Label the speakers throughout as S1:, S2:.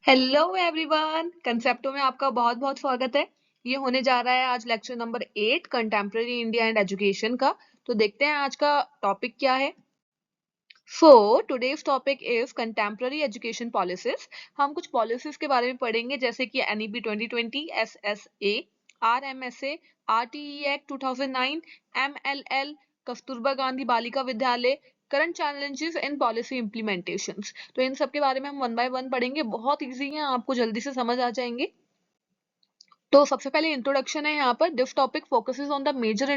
S1: Hello everyone, कंसेप्टो में आपका बहुत बहुत स्वागत है। ये होने जा रहा है आज lecture number 8 contemporary India and education का। तो देखते हैं आज का टॉपिक क्या है। So today's topic is contemporary education policies. हम कुछ पॉलिसीज के बारे में पढ़ेंगे जैसे कि NEP 2020, SSA, RMSA, RTE act 2009, MLL, Kasturba Gandhi Balika Vidyalaya, current challenges in policy implementations. तो इन सब के बारे में हम वन बाय वन पढ़ेंगे, बहुत इजी है, आपको जल्दी से समझ आ जाएंगे। तो सबसे पहले इंट्रोडक्शन है यहाँ पर। This topic focuses on the major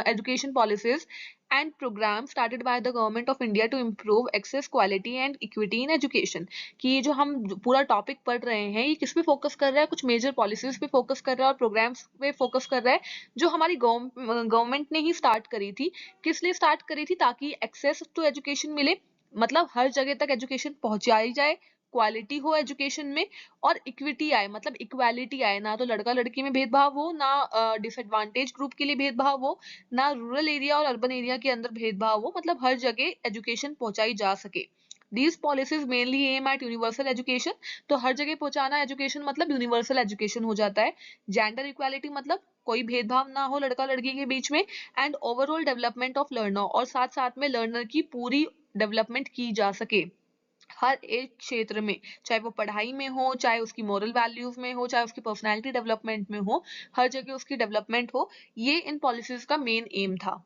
S1: education policies and programme started by the government of India to improve access, quality and equity in education. कि ये जो हम पूरा टॉपिक पढ़ रहे हैं ये किस पे फोकस कर रहा है, कुछ मेजर पॉलिसीज पे फोकस कर रहा है और प्रोग्राम्स पे फोकस कर रहा है जो हमारी गवर्नमेंट ने ही स्टार्ट करी थी। किस लिए स्टार्ट करी थी? ताकि एक्सेस टू एजुकेशन मिले, मतलब हर जगह तक एजुकेशन पहुंचाई जाए, क्वालिटी हो एजुकेशन में, और इक्विटी आए, मतलब इक्वालिटी आए, ना तो लड़का लड़की में भेदभाव हो, ना डिसएडवांटेज ग्रुप के लिए भेदभाव हो, ना रूरल एरिया और अर्बन एरिया के अंदर भेदभाव हो, मतलब हर जगह एजुकेशन पहुंचाई जा सके। These policies mainly aim at universal education। तो हर जगह पहुंचाना एजुकेशन मतलब यूनिवर्सल एजुकेशन हो जाता है। जेंडर इक्वालिटी मतलब कोई भेदभाव ना हो लड़का लड़की के बीच में, and overall development of learner, और साथ साथ में लर्नर की पूरी डेवलपमेंट की जा सके हर एक क्षेत्र में, चाहे वो पढ़ाई में हो, चाहे उसकी मॉरल वैल्यूज में हो, चाहे उसकी पर्सनालिटी डेवलपमेंट में हो, हर जगह उसकी डेवलपमेंट हो। ये इन पॉलिसीज का मेन एम था।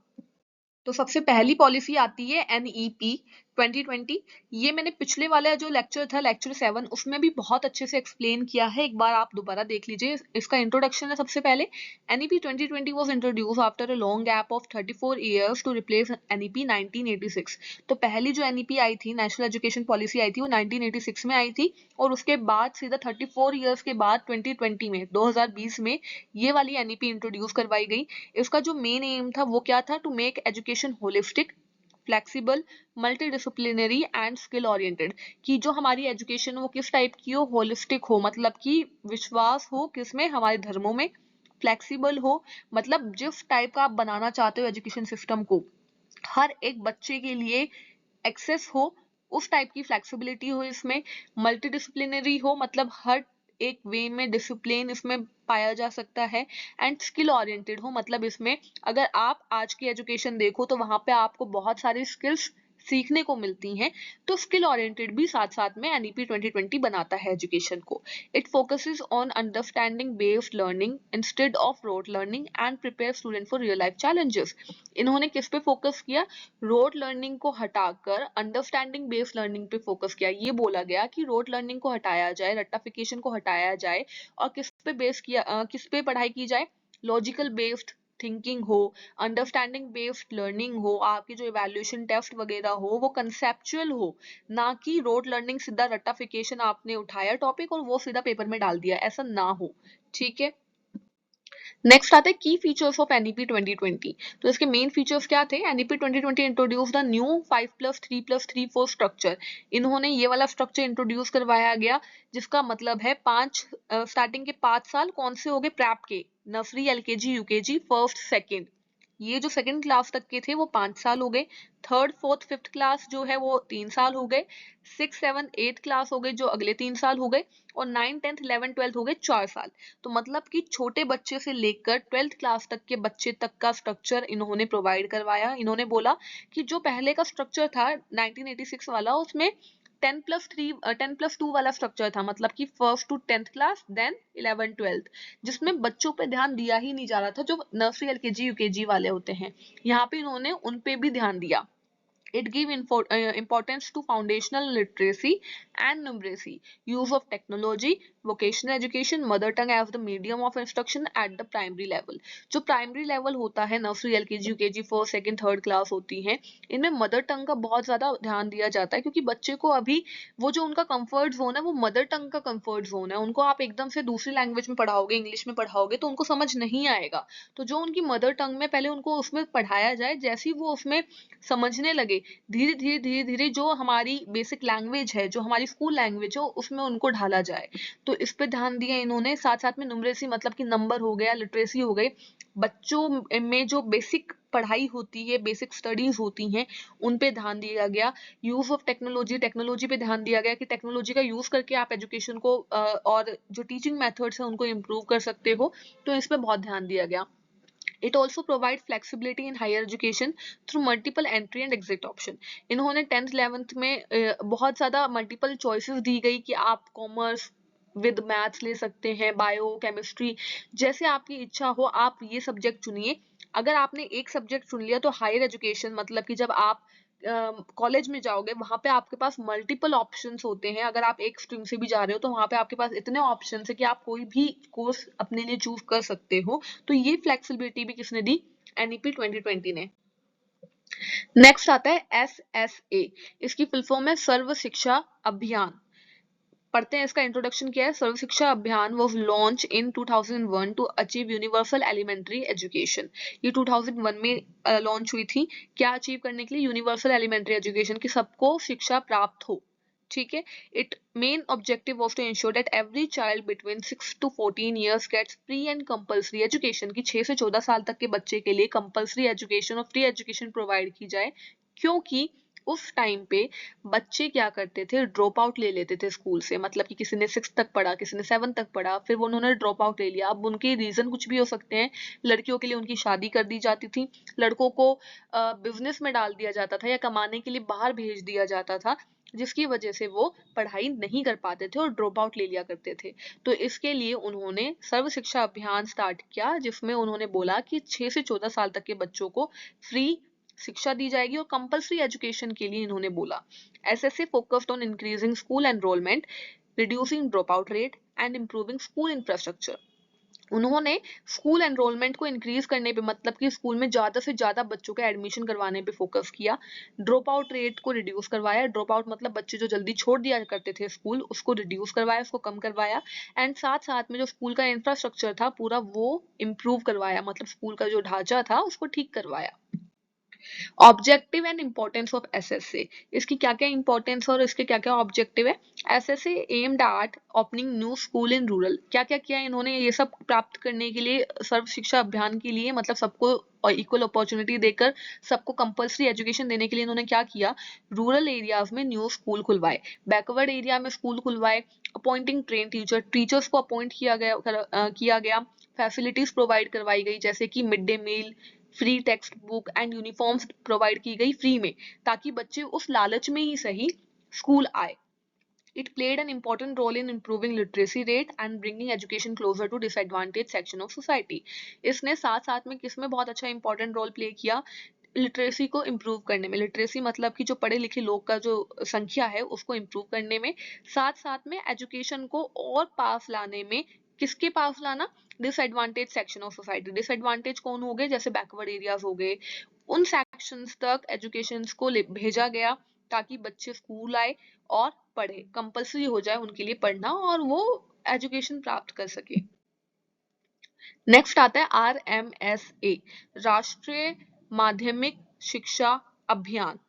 S1: तो सबसे पहली पॉलिसी आती है एनईपी 2020। ये मैंने पिछले वाला जो लेक्चर था, लेक्चर 7, उसमें भी बहुत अच्छे से एक्सप्लेन किया है, एक बार आप दोबारा देख लीजिए। इसका इंट्रोडक्शन है सबसे पहले। NEP 2020 was introduce after a long gap of 34 years to replace NEP 1986। तो पहली जो एनईपी आई थी, नेशनल एजुकेशन पॉलिसी आई थी, वो 1986 में आई थी, और उसके बाद सीधा 34 इयर्स के बाद 2020 में, 2020 में ये वाली एनईपी इंट्रोड्यूस करवाई गई। इसका जो मेन एम था वो क्या था? To make education holistic, flexible, multidisciplinary and skill oriented. कि जो हमारी एजुकेशन वो किस टाइप की हो? होलिस्टिक हो, मतलब कि विश्वास हो किसमें? हमारे धर्मों में। फ्लेक्सिबल हो, मतलब जिस टाइप का आप बनाना चाहते हो एजुकेशन सिस्टम को, हर एक बच्चे के लिए एक्सेस हो, उस टाइप की फ्लेक्सिबिलिटी हो इसमें। मल्टीडिसिप्लिनरी हो, मतलब हर एक वे में डिसिप्लिन इसमें पाया जा सकता है। एंड स्किल ओरिएंटेड हो, मतलब इसमें अगर आप आज की एजुकेशन देखो तो वहां पे आपको बहुत सारी स्किल्स सीखने को मिलती हैं। तो स्किल ओरिएंटेड भी साथ साथ में एनईपी 2020 बनाता है एजुकेशन को। It focuses on understanding based learning instead of rote learning and prepare student for real life challenges. इन्होंने किस पे फोकस किया? रोड लर्निंग को हटाकर अंडरस्टैंडिंग बेस्ड लर्निंग पे फोकस किया। ये बोला गया कि रोड लर्निंग को हटाया जाए, रट्टाफिकेशन को हटाया जाए, और किस पे बेस किया, किस पे पढ़ाई की जाए? लॉजिकल बेस्ड थिंकिंग हो, अंडरस्टैंडिंग बेस्ड लर्निंग हो, आपके जो इवैल्यूएशन टेस्ट वगैरह हो वो कंसेप्चुअल हो, ना कि रोड लर्निंग सीधा रट्टाफिकेशन आपने उठाया टॉपिक और वो सीधा पेपर में डाल दिया, ऐसा ना हो। ठीक है। नेक्स्ट आता है की फीचर्स ऑफ एनईपी 2020। तो इसके मेन फीचर्स क्या थे? NEP 2020 introduce the new 5+3+3 4 structure. इन्होंने ये वाला स्ट्रक्चर इंट्रोड्यूस करवाया गया जिसका मतलब है स्टार्टिंग के 5 साल कौन से हो गए? प्रैप के, nursery, LKG, UKG, first, second. ये जो सेकंड क्लास तक के थे वो 5 साल हो गए। थर्ड, फोर्थ, फिफ्थ क्लास जो है वो 3 साल हो गए। 6, 7, 8 क्लास हो गए जो अगले 3 साल हो गए। और 9, 10, 11, 12 हो गए 4 साल। तो मतलब कि छोटे बच्चे से लेकर 12th क्लास तक के बच्चे तक का स्ट्रक्चर इन्होंने प्रोवाइड करवाया। इन्होंने बोला कि जो पहले का स्ट्रक्चर था 1986 वाला, उसमें 10+2 वाला स्ट्रक्चर था, मतलब कि first to 10th class, then 11, 12, जिसमें बच्चों पे ध्यान दिया ही नहीं जा रहा था, जो नर्सरी, एलकेजी, यूकेजी वाले होते हैं। यहाँ पे इन्होंने उन पे भी ध्यान दिया। It give importance to foundational literacy and numeracy, use of technology, vocational education, mother tongue as the medium of instruction at the primary level। जो प्राइमरी लेवल होता है, nursery, LKG, UKG, first, second, third class होती हैं, इनमें mother tongue का बहुत ज्यादा ध्यान दिया जाता है, क्योंकि बच्चे को अभी वो जो उनका कंफर्ट जोन है वो मदर टंग का कंफर्ट जोन है। उनको आप एकदम से दूसरी लैंग्वेज में पढ़ाओगे, इंग्लिश में पढ़ाओगे तो उनको समझ नहीं आएगा। तो जो उनकी मदर टंग में पहले उनको उसमें पढ़ाया जाए, जैसे ही वो उसमें समझने लगे, धीरे धीरे धीरे धीरे जो हमारी बेसिक लैंग्वेज है, जो हमारी स्कूल लैंग्वेज है, उसमें उनको ढाला जाए। तो इस पे ध्यान दिया इन्होंने। साथ साथ में न्यूमरेसी, मतलब कि नंबर हो गया, लिटरेसी हो गई, बच्चों में जो बेसिक पढ़ाई होती है, बेसिक स्टडीज होती हैं, उन पे ध्यान दिया गया। यूज ऑफ टेक्नोलॉजी, टेक्नोलॉजी पे ध्यान दिया गया कि टेक्नोलॉजी का यूज करके आप एजुकेशन को और जो टीचिंग मेथड्स हैं उनको इम्प्रूव कर सकते हो, तो इस पे बहुत ध्यान दिया गया। It also provides flexibility in higher education through multiple entry and exit option. इन्होंने 10th 11th में बहुत ज़्यादा मल्टीपल चॉइसेस दी गई कि आप कॉमर्स विद मैथ्स ले सकते हैं, बायो केमिस्ट्री, जैसे आपकी इच्छा हो आप ये सब्जेक्ट चुनिए। अगर आपने एक सब्जेक्ट चुन लिया तो हायर एजुकेशन मतलब कि जब आप कॉलेज में जाओगे वहां पे आपके पास मल्टीपल ऑप्शंस होते हैं। अगर आप एक स्ट्रीम से भी जा रहे हो तो वहां पे आपके पास इतने ऑप्शंस है कि आप कोई भी कोर्स अपने लिए चूज कर सकते हो। तो ये फ्लेक्सिबिलिटी भी किसने दी? एनईपी 2020 ने। नेक्स्ट आता है SSA, इसकी फुल फॉर्म है सर्व शिक्षा अभियान। पढ़ते हैं इसका इंट्रोडक्शन क्या है। Sarva Shiksha Abhiyan was launch in 2001 to achieve universal elementary education. ये 2001 में लॉन्च हुई थी, क्या अचीव करने के लिए? यूनिवर्सल एलिमेंट्री एजुकेशन, की सबको शिक्षा प्राप्त हो। ठीक है। It main objective was to ensure that every child between 6 to 14 years gets free and compulsory education, की 6 से 14 साल तक के बच्चे के लिए कंपल्सरी एजुकेशन और फ्री एजुकेशन प्रोवाइड की जाए। क्योंकि उस टाइम पे बच्चे क्या करते थे? ड्रॉप आउट ले लेते थे स्कूल से, मतलब कि किसी ने 6 तक पढ़ा, किसी ने 7 तक पढ़ा, फिर वो उन्होंने ड्रॉप आउट ले लिया। अब उनके रीजन कुछ भी हो सकते हैं। लड़कियों के लिए उनकी शादी कर दी जाती थी, लड़कों को बिजनेस में डाल दिया जाता था या कमाने के लिए बाहर भेज दिया जाता था, जिसकी वजह से वो पढ़ाई नहीं कर पाते थे और ड्रॉप आउट ले लिया करते थे। तो इसके लिए उन्होंने सर्व शिक्षा अभियान स्टार्ट किया, जिसमें उन्होंने बोला कि 6 से 14 साल तक के बच्चों को फ्री शिक्षा दी जाएगी और कंपल्सरी एजुकेशन के लिए इन्होंने बोला। SSA focused on increasing school enrolment, reducing drop out rate and improving school infrastructure. उन्होंने स्कूल एनरोलमेंट को इंक्रीज करने पे, मतलब कि स्कूल में ज्यादा से ज्यादा बच्चों का एडमिशन करवाने पे फोकस किया। ड्रॉप आउट रेट को रिड्यूस करवाया, ड्रॉप आउट मतलब बच्चे जो जल्दी छोड़ दिया करते थे स्कूल, उसको रिड्यूस करवाया, उसको कम करवाया। एंड साथ साथ में जो स्कूल का इंफ्रास्ट्रक्चर था पूरा वो इम्प्रूव करवाया, मतलब स्कूल का जो ढांचा था उसको ठीक करवाया। Objective and importance of SSA, इसकी क्या क्या इंपॉर्टेंस और इसके क्या क्या ऑब्जेक्टिव है। SSA aimed at opening new school in rural, क्या क्या किया इन्होंने ये सब प्राप्त करने के लिए? सर्व शिक्षा अभियान के लिए, मतलब सबको इक्वल अपॉर्चुनिटी देकर सबको कंपल्सरी एजुकेशन देने के लिए इन्होंने क्या किया? रूरल एरियाज में न्यू स्कूल खुलवाए, बैकवर्ड एरिया में स्कूल खुलवाए, अपॉइंटिंग ट्रेन टीचर, टीचर्स को अपॉइंट किया गया, फैसिलिटीज प्रोवाइड करवाई गई, जैसे कि mid day meal, free textbook and uniforms provide की गई फ्री में, ताकि बच्चे उस लालच में ही सही स्कूल आए। It played an important role in improving literacy rate and bringing education closer to disadvantaged section of society. इसने साथ साथ में किसमें बहुत अच्छा इंपॉर्टेंट रोल प्ले किया? लिटरेसी को इम्प्रूव करने में। लिटरेसी मतलब कि जो पढ़े लिखे लोग का जो संख्या है उसको इम्प्रूव करने में, साथ साथ में एजुकेशन को और पास लाने में। किसके पास लाना? Disadvantage section of society. Disadvantage कौन हो गए? जैसे बैकवर्ड एरियाज हो गए, उन सेक्शंस तक एजुकेशन को भेजा गया ताकि बच्चे स्कूल आए और पढ़े, कंपल्सरी हो जाए उनके लिए पढ़ना और वो एजुकेशन प्राप्त कर सके। नेक्स्ट आता है RMSA, राष्ट्रीय माध्यमिक शिक्षा अभियान।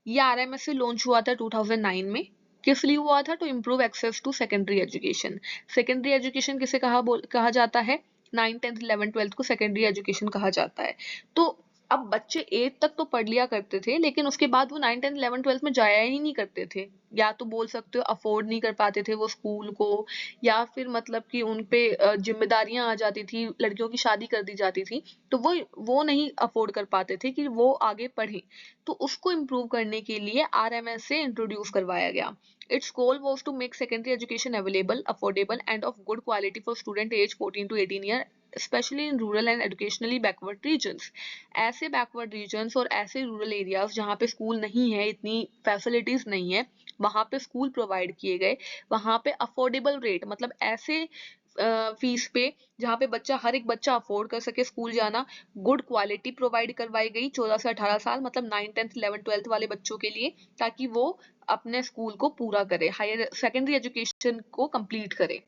S1: ये RMS से लॉन्च हुआ था 2009 में। किस लिए हुआ था? To improve access to secondary education. Secondary education किसे कहा जाता है? 9, 10, 11, 12 को सेकेंडरी एजुकेशन कहा जाता है। तो अब बच्चे 8 तक तो पढ़ लिया करते थे, लेकिन उसके बाद वो 9, 10, 11, 12 में जाया ही नहीं करते थे। या तो बोल सकते हो अफोर्ड नहीं कर पाते थे वो स्कूल को, या फिर मतलब कि उन पे जिम्मेदारियां आ जाती थी, लड़कियों की शादी कर दी जाती थी, तो वो नहीं अफोर्ड कर पाते थे कि वो आगे पढ़े। तो उसको इम्प्रूव करने के लिए RMS से इंट्रोड्यूस करवाया गया। Its goal was to make secondary education available, affordable, and of good quality for student age 14 to 18 year, especially in rural and educationally backward regions. ऐसे backward regions और ऐसे rural areas जहाँ पे school नहीं है, इतनी facilities नहीं है, वहाँ पे स्कूल प्रोवाइड किए गए। वहाँ पे अफोर्डेबल रेट, मतलब ऐसे फीस पे जहाँ पे हर एक बच्चा अफोर्ड कर सके स्कूल जाना। गुड क्वालिटी प्रोवाइड करवाई गई 14 से 18 साल, मतलब 9, 10, 11, 12 वाले बच्चों के लिए, ताकि वो अपने स्कूल को पूरा करे, हायर सेकेंडरी एजुकेशन को कंप्लीट करे।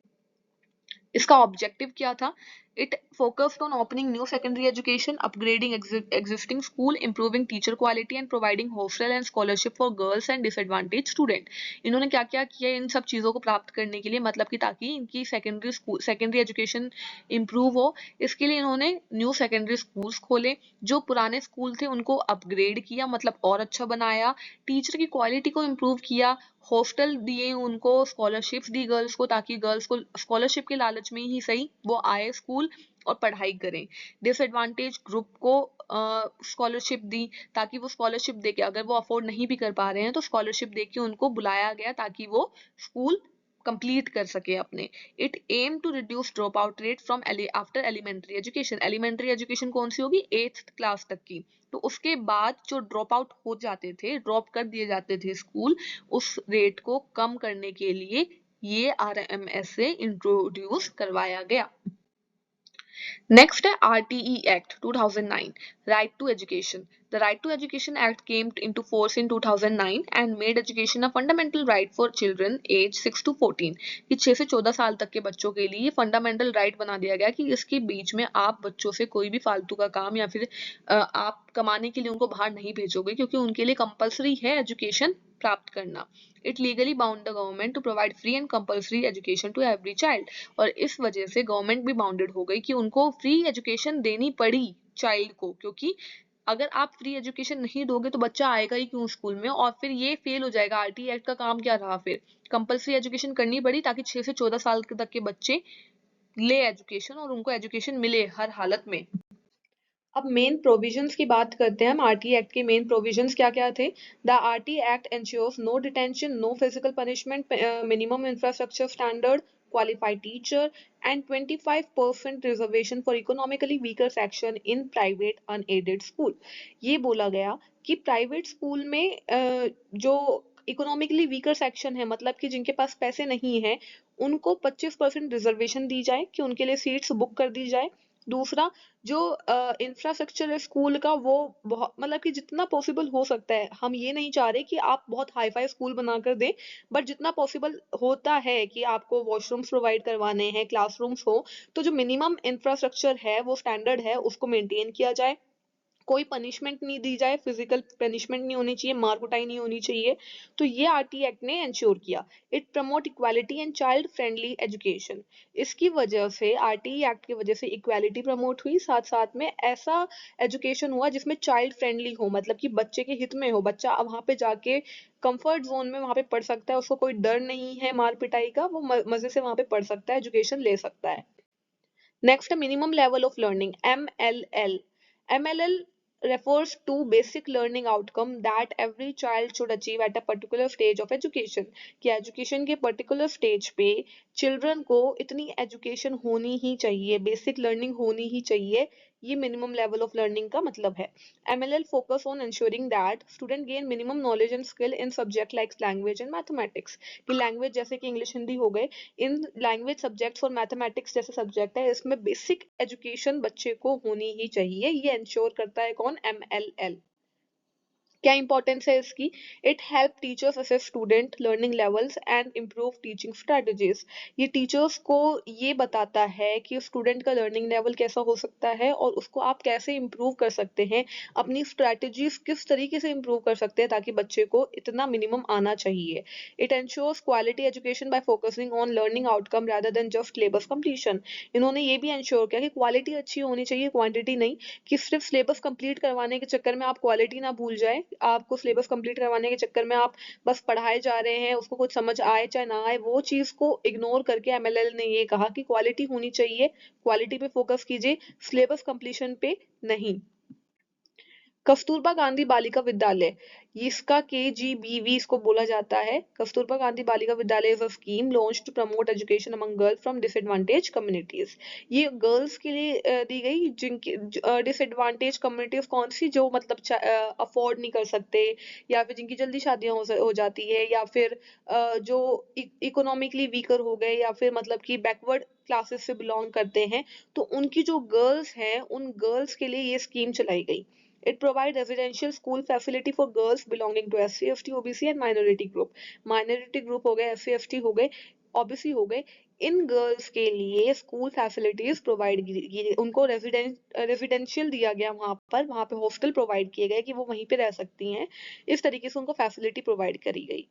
S1: इसका ऑब्जेक्टिव क्या था? It focused on opening new secondary education, upgrading existing school, improving teacher quality and providing hostel and scholarship for girls and disadvantaged student. इन्होंने क्या क्या किया इन सब चीज़ों को प्राप्त करने के लिए, मतलब कि ताकि इनकी सेकेंडरी एजुकेशन इम्प्रूव हो, इसके लिए इन्होंने न्यू सेकेंडरी स्कूल्स खोले, जो पुराने स्कूल थे उनको अपग्रेड किया, मतलब और अच्छा बनाया, टीचर की क्वालिटी को इम्प्रूव किया, हॉस्टल दिए उनको, स्कॉलरशिप्स दी गर्ल्स को, ताकि गर्ल्स को स्कॉलरशिप के लालच में ही सही वो आए स्कूल और पढ़ाई करें। डिसएडवांटेज ग्रुप को स्कॉलरशिप दी, ताकि वो स्कॉलरशिप देके, अगर वो अफोर्ड नहीं भी कर पा रहे हैं तो स्कॉलरशिप देके उनको बुलाया गया ताकि वो स्कूल कंप्लीट कर सके अपने। It aim to reduce dropout rate from after elementary education. Elementary education कौन सी होगी? 8th क्लास तक की। तो उसके बाद जो ड्रॉप आउट हो जाते थे, ड्रॉप कर दिए जाते थे स्कूल, उस रेट को कम करने के लिए ये RMS से इंट्रोड्यूस करवाया गया। नेक्स्ट है RTE Act 2009, Right to Education. The Right to Education Act came into force in 2009 and made education a fundamental right for children aged 6 to 14. कि 6 से 14 साल तक के बच्चों के लिए फंडामेंटल राइट बना दिया गया कि इसके बीच में आप बच्चों से कोई भी फालतू का काम या फिर आप कमाने के लिए उनको बाहर नहीं भेजोगे, क्योंकि उनके लिए कंपलसरी है एजुकेशन प्राप्त करना। It legally bound the government to provide free and compulsory education to every child. और इस वजह से गवर्नमेंट भी बाउंडेड हो गई कि उनको फ्री एजुकेशन देनी पड़ी चाइल्ड को, क्योंकि अगर आप फ्री एजुकेशन नहीं दोगे तो बच्चा आएगा ही क्यों स्कूल में, और फिर ये फेल हो जाएगा। RTE एक्ट का काम क्या रहा? फिर कंपलसरी एजुकेशन करनी पड़ी ताकि 6 से 14 साल तक के बच्चे ले एजुकेशन और उनको एजुकेशन मिले हर हालत में। अब मेन प्रोविजंस की बात करते हैं हम। RTE एक्ट के मेन प्रोविजंस क्या क्या थे? The RTE act ensures no detention, no physical punishment, minimum infrastructure standard, qualified teacher and 25% reservation for economically weaker section in private unaided school। ये बोला गया कि प्राइवेट स्कूल में जो इकोनॉमिकली वीकर सेक्शन है, मतलब कि जिनके पास पैसे नहीं है, उनको 25% रिजर्वेशन दी जाए कि उनके लिए सीट्स बुक कर दी जाए। दूसरा, जो इंफ्रास्ट्रक्चर है स्कूल का, वो बहुत, मतलब कि जितना पॉसिबल हो सकता है, हम ये नहीं चाह रहे कि आप बहुत हाई फाई स्कूल बनाकर दें, बट जितना पॉसिबल होता है कि आपको वॉशरूम्स प्रोवाइड करवाने हैं, क्लासरूम्स हो, तो जो मिनिमम इंफ्रास्ट्रक्चर है, वो स्टैंडर्ड है, उसको मेंटेन किया जाए। कोई पनिशमेंट नहीं दी जाए, फिजिकल पनिशमेंट नहीं होनी चाहिए, मार कुटाई नहीं होनी चाहिए। तो ये RTE एक्ट ने इंश्योर किया। It promote equality and child friendly education. इसकी वजह से, RTE एक्ट की वजह से इक्वालिटी प्रमोट हुई, साथ साथ में ऐसा एजुकेशन हुआ जिसमें चाइल्ड फ्रेंडली हो, मतलब कि बच्चे के हित में हो, बच्चा वहां पे जाके कंफर्ट जोन में वहां पे पढ़ सकता है, उसको कोई डर नहीं है मार पिटाई का, वो मजे से वहां पे पढ़ सकता है, एजुकेशन ले सकता है। Next, minimum level of learning, MLL. MLL refers to basic learning outcome that every child should achieve at a particular stage of education। कि education के particular stage पे children को इतनी education होनी ही चाहिए, basic learning होनी ही चाहिए, ये minimum level of learning का मतलब है। MLL focus on ensuring that student gain minimum knowledge and skill in subject like language and mathematics। कि language जैसे कि English हिंदी हो गए, इन लैंग्वेज सब्जेक्ट्स और मैथमेटिक्स जैसे सब्जेक्ट है, इसमें बेसिक एजुकेशन बच्चे को होनी ही चाहिए। ये इंश्योर करता है कौन? MLL। क्या इंपॉर्टेंस है इसकी? It help teachers assess student learning levels and improve teaching strategies. ये टीचर्स को ये बताता है कि स्टूडेंट का लर्निंग लेवल कैसा हो सकता है और उसको आप कैसे इम्प्रूव कर सकते हैं, अपनी स्ट्रेटजीज किस तरीके से इम्प्रूव कर सकते हैं ताकि बच्चे को इतना मिनिमम आना चाहिए। It ensures quality education by focusing on learning outcome rather than just syllabus completion. इन्होंने ये भी एंश्योर किया कि क्वालिटी अच्छी होनी चाहिए, क्वांटिटी नहीं, कि सिर्फ सिलेबस कंप्लीट करवाने के चक्कर में आप क्वालिटी ना भूल जाए। आपको सिलेबस कंप्लीट करवाने के चक्कर में आप बस पढ़ाए जा रहे हैं, उसको कुछ समझ आए चाहे ना आए, वो चीज को इग्नोर करके MLL ने ये कहा कि क्वालिटी होनी चाहिए, क्वालिटी पे फोकस कीजिए, सिलेबस कंप्लीशन पे नहीं। कस्तूरबा गांधी बालिका विद्यालय, इसका KGBV इसको बोला जाता है। Kasturba Gandhi Balika Vidyalaya is a scheme launch to promote education among girls from disadvantage communities. ये गर्ल्स के लिए दी गई, जिनकी डिसएडवांटेज कम्युनिटीज कौन सी? जो मतलब अफोर्ड नहीं कर सकते, या फिर जिनकी जल्दी शादियां हो जाती है, या फिर जो इकोनॉमिकली वीकर हो गए, या फिर मतलब कि बैकवर्ड क्लासेस से बिलोंग करते हैं, तो उनकी जो गर्ल्स हैं, उन गर्ल्स के लिए ये स्कीम चलाई गई। It provides residential school facility for girls belonging to SC, ST, OBC and minority group। minority group हो गए, SC, ST हो गए, ऑब्वियसली हो गए। इन गर्ल्स के लिए स्कूल फैसिलिटीज प्रोवाइड की, उनको रेजिडेंशियल दिया गया, वहां पे हॉस्टल प्रोवाइड किए गए कि वो वहीं पे रह सकती हैं। इस तरीके से उनको फैसिलिटी प्रोवाइड करी गई।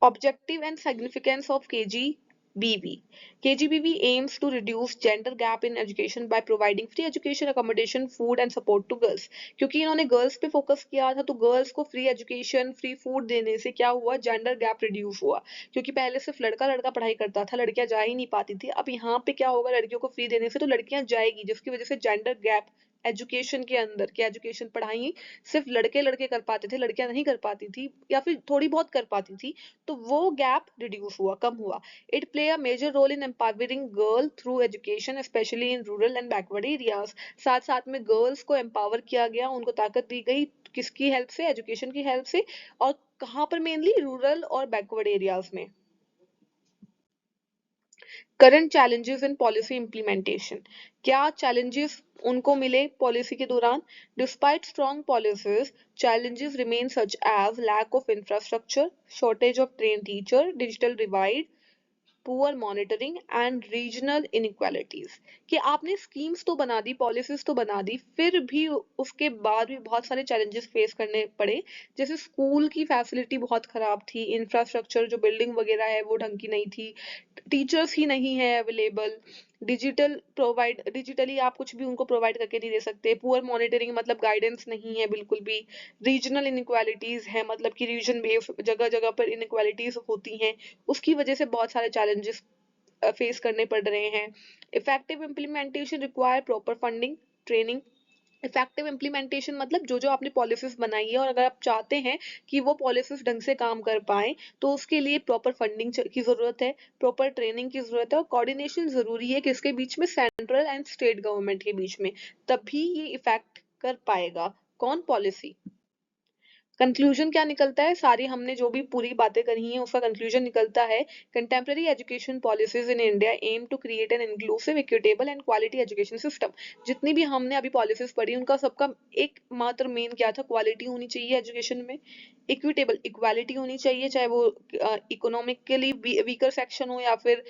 S1: Objective and significance of KGBV. KGBV aims to reduce gender gap in education by providing free education, accommodation, food and support to girls. क्योंकि इन्होंने गर्ल्स पे फोकस किया था तो गर्ल्स को फ्री एजुकेशन फ्री फूड देने से क्या हुआ, जेंडर गैप रिड्यूस हुआ। क्योंकि पहले सिर्फ लड़का लड़का पढ़ाई करता था, लड़कियां जा ही नहीं पाती थी। अब यहाँ पे क्या होगा, लड़कियों को फ्री देने से तो लड़कियां जाएगी, जिसकी वजह से जेंडर गैप एजुकेशन के अंदर, कि एजुकेशन पढ़ाई सिर्फ लड़के लड़के कर पाते थे, लड़कियां नहीं कर पाती थी या फिर थोड़ी बहुत कर पाती थी, तो वो गैप रिड्यूस हुआ, कम हुआ। It play a major role in empowering girl through education specially in rural and backward areas. साथ साथ में गर्ल्स को एम्पावर किया गया, उनको ताकत दी गई, किसकी हेल्प से, एजुकेशन की हेल्प से। और कहाँ पर, मेनली रूरल और बैकवर्ड एरियाज में। Current challenges in policy implementation, क्या चैलेंजेस उनको मिले पॉलिसी के दौरान। Despite strong policies, challenges remain such as lack of infrastructure, shortage of trained teacher, digital divide, poor monitoring and regional inequalities. कि आपने schemes तो बना दी, पॉलिसीज तो बना दी, फिर भी उसके बाद भी बहुत सारे चैलेंजेस फेस करने पड़े। जैसे स्कूल की फैसिलिटी बहुत खराब थी, इंफ्रास्ट्रक्चर जो बिल्डिंग वगैरह है वो ढंग की नहीं थी, टीचर्स ही नहीं है अवेलेबल, डिजिटली आप कुछ भी उनको प्रोवाइड करके नहीं दे सकते, पुअर मॉनिटरिंग मतलब गाइडेंस नहीं है बिल्कुल भी, रीजनल इनइक्वालिटीज है, मतलब कि रीजन बेस्ड जगह जगह पर इनइक्वालिटीज होती हैं, उसकी वजह से बहुत सारे चैलेंजेस फेस करने पड़ रहे हैं। Effective implementation require proper funding, training. Effective implementation मतलब जो जो आपने पॉलिसीज बनाई है, और अगर आप चाहते हैं कि वो पॉलिसीज ढंग से काम कर पाए, तो उसके लिए प्रॉपर फंडिंग की जरूरत है, प्रॉपर ट्रेनिंग की जरूरत है, और कोऑर्डिनेशन जरूरी है किसके बीच में, सेंट्रल एंड स्टेट गवर्नमेंट के बीच में। तभी ये इफेक्ट कर पाएगा कौन, पॉलिसी। कंक्लूजन क्या निकलता है, सारी हमने जो भी पूरी बातें करी हैं उसका कंक्लूजन निकलता है। Contemporary education policies in India aim to create an inclusive, equitable and quality education system. जितनी भी हमने अभी पॉलिसीज पढ़ी, उनका सबका एक मात्र मेन क्या था, क्वालिटी होनी चाहिए एजुकेशन में, इक्विटेबल इक्वालिटी होनी चाहिए, चाहे वो इकोनॉमिकली वीकर सेक्शन हो या फिर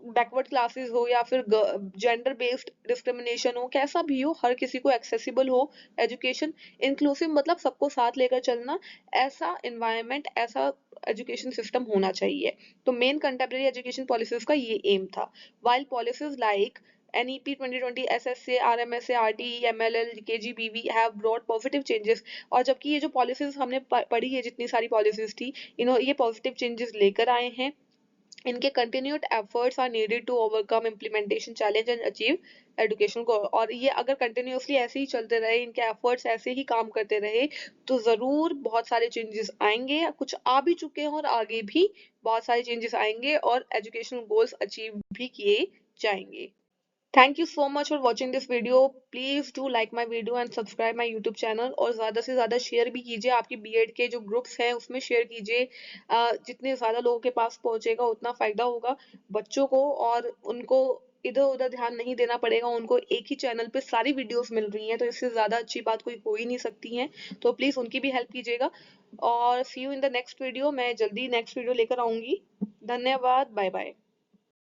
S1: बैकवर्ड क्लासेस हो या फिर जेंडर बेस्ड डिस्क्रिमिनेशन हो, कैसा भी हो, हर किसी को एक्सेसिबल हो एजुकेशन। इंक्लूसिव मतलब सबको साथ लेकर चलना, ऐसा एनवायरनमेंट, ऐसा एजुकेशन सिस्टम होना चाहिए। तो मेन कंटेम्प्रेरी एजुकेशन पॉलिसीज का ये एम था। While policies like NEP 2020, SSA, RMSA, RTE, MLL, KGBV have brought positive changes। और जबकि ये जो पॉलिसीज हमने पढ़ी है, जितनी सारी पॉलिसीज थी, ये पॉजिटिव चेंजेस लेकर आए हैं। इनके continued efforts are needed to overcome implementation challenge and achieve education को। और ये अगर कंटिन्यूअसली ऐसे ही चलते रहे, इनके एफर्ट्स ऐसे ही काम करते रहे, तो जरूर बहुत सारे चेंजेस आएंगे, कुछ आ भी चुके हैं और आगे भी बहुत सारे चेंजेस आएंगे, और एजुकेशन गोल्स अचीव भी किए जाएंगे। Thank you so much for watching this video. Please do like my video and subscribe my YouTube channel, और ज्यादा से ज्यादा शेयर भी कीजिए, आपकी बीएड के जो ग्रुप्स हैं उसमें शेयर कीजिए। जितने ज्यादा लोगों के पास पहुंचेगा उतना फायदा होगा बच्चों को, और उनको इधर उधर ध्यान नहीं देना पड़ेगा, उनको एक ही चैनल पे सारी वीडियोस मिल रही हैं, तो इससे ज्यादा अच्छी बात कोई हो ही नहीं सकती है। तो प्लीज उनकी भी हेल्प कीजिएगा, और see you in the next video. मैं जल्दी नेक्स्ट वीडियो लेकर आऊंगी। धन्यवाद, बाय बाय।